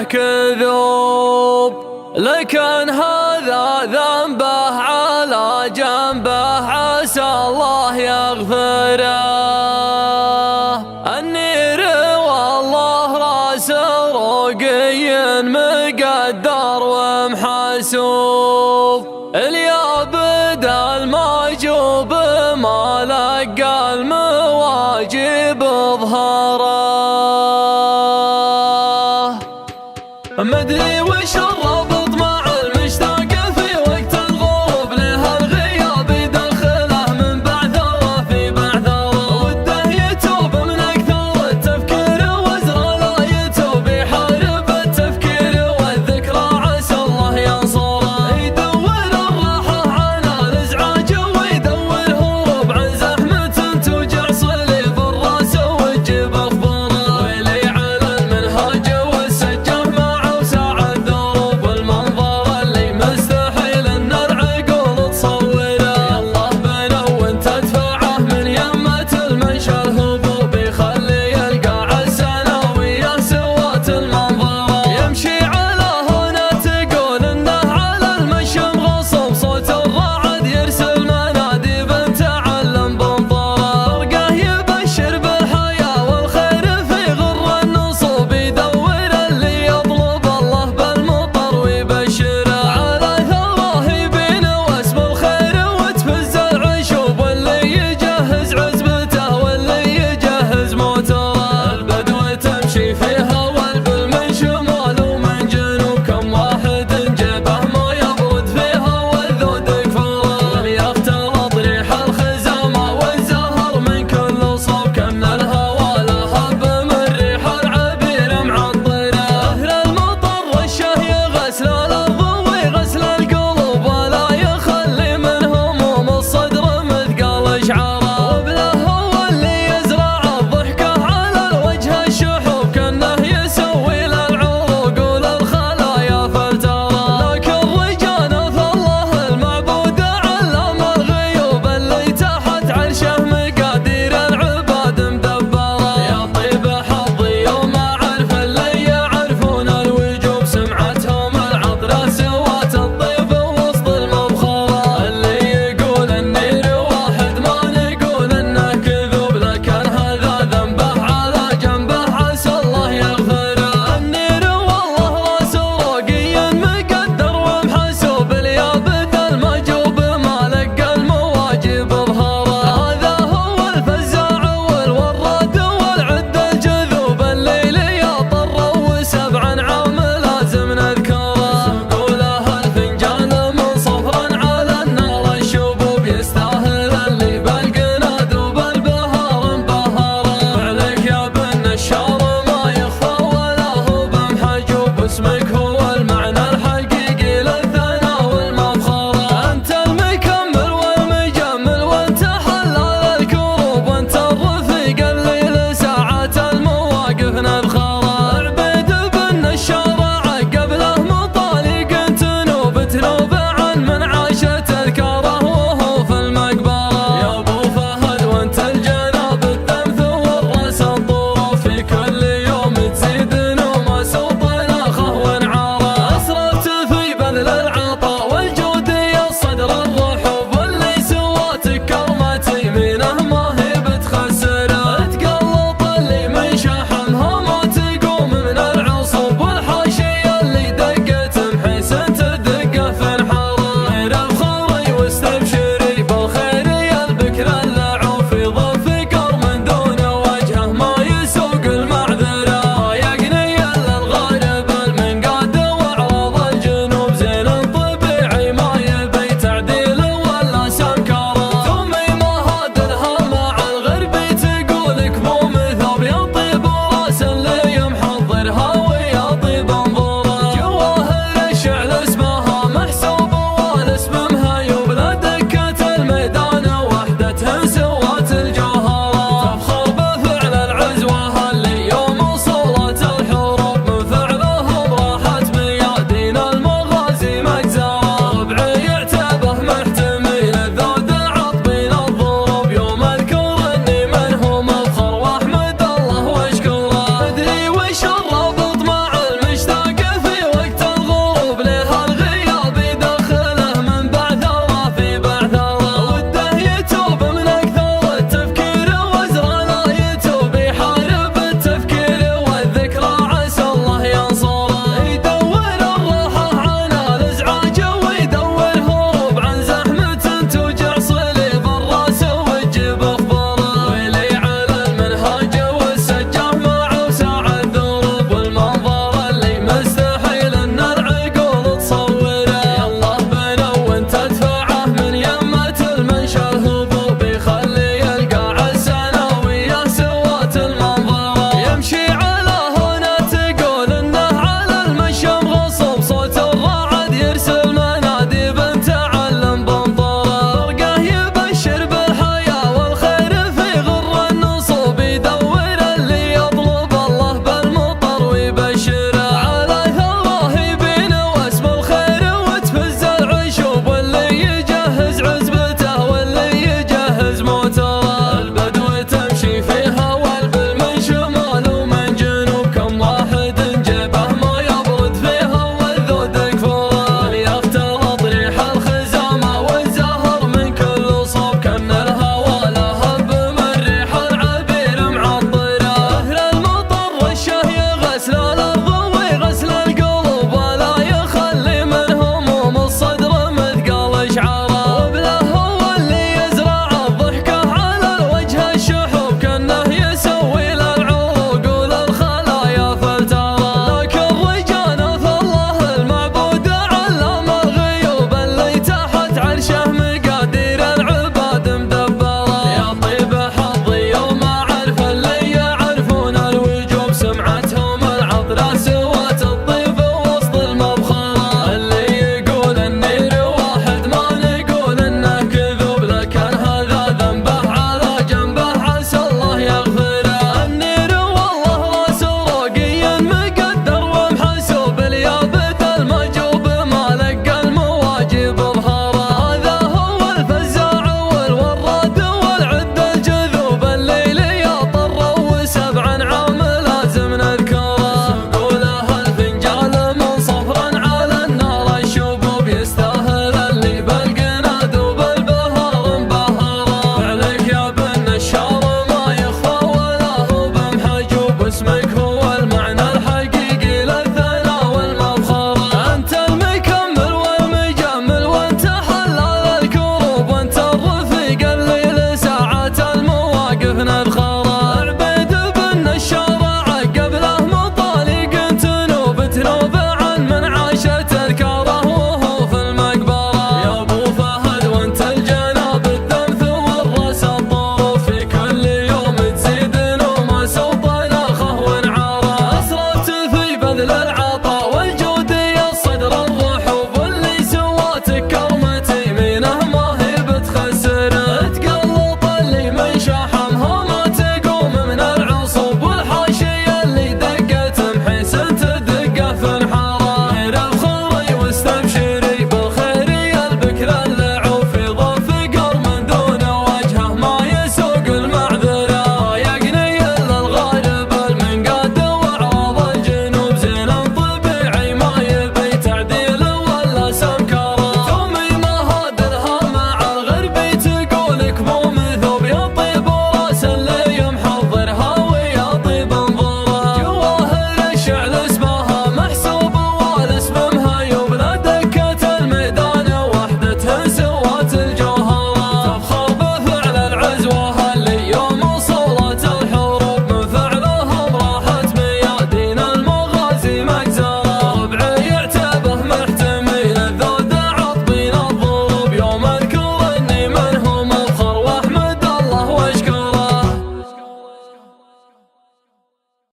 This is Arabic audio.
كذوب، لكن هذا ذنبه على جنبه عسى الله يغفره. النير والله راس رقي مقدر ومحسوب، اليابد المعجوب ما لقى المواجب ظهره. مدري وش الرابط مع المشتاق في وقت الغروب، له الغياب يدخله من بعثره في بعثره، وده يتوب من اكثر التفكير وازره لا يتوب، يحارب التفكير والذكرى عسى الله ينصره. يدور الراحه على الازعاج ويدور هروب عن زحمه توجع صليب الراس وتجيب اخباره، ويلي على المنهاج والسجه مع وسع الدروب، والمنظر اللي مستحيل ان العقول تصوره. الله بنون تدفعه من يمة المنشى الهبوب، يخلي القاع السنوية سوات المنظره. يمشي على هنا تقول انه على المشي مغصوب، صوت الرعد يرسل مناديب تعلم بنظره، برقه يبشر بالحياة والخير في غر النصوب، يدور اللي يطلب الله بالمطر ويبشره. على ثراه يبين واسم الخير وتفز العشوب، واللي يجهز عزبته واللي يجهز موتره. البدو تمشي فيها والبل من شمال ومن جنوب، كم واحد جيبه ما يبرد فيها والذود يكفره. لم يختلط ريح الخزامة والزهر من كل صوب، كم من الهوى لهب من ريح العبير معطره. أهل المطر رشه يغسل الأرض ويغسل القلوب، ولا يخلي من هموم الصدر مثقال شعره. وبله هو اللي يزرع الضحكة على الوجه الشحوب، كأنه يسوي للعروق وللخلايا فلتره. لكن رجانة الله المعبود علام الغيوب، اللي تحت عرشه مقادير العباد مدبره. يا طيب حظي يوم اعرف اللي يعرفون الوجوب، سمعتهم العطرة سوات الطيب وسط المبخره. اللي يقول النير واحد ما نقول انه كذوب، لكن هذا ذنبه على جنبه عسى الله يغفره. النير والله راس رقي مقدر ومحسوب، اليابد المجوب ما لقى المواجب ظهره. هذا هو الفزاع والوراد والعد الجذوب، الليل يطر وسبع عام لازم نذكره. قوله الفنجان من صفر على النار الشبوب، يستاهل اللي بالقناد وبالبهار مبهره. فعلك يا بن الشار ما يخفى ولا هو بمحجوب، اسمك هو المعنى الحقيقي للثناء والمفخره. انت المكمل والمجمل وانت حلال الكروب، وانت الرفيق اللي لساعات المواقف نذخره. عبيد بن الشارع قبله مطالق تنوب عن من عاش تذكاره وهو في المقبره. يا ابو فهد وانت الجناب الدمث والراس الطروف، في كل يوم تزيد نومه سلطان اخه ونعاره. اسرفت في بذل العطاء والجود يا صدر الرحوب، واللي سواتك كرمة يمينه ما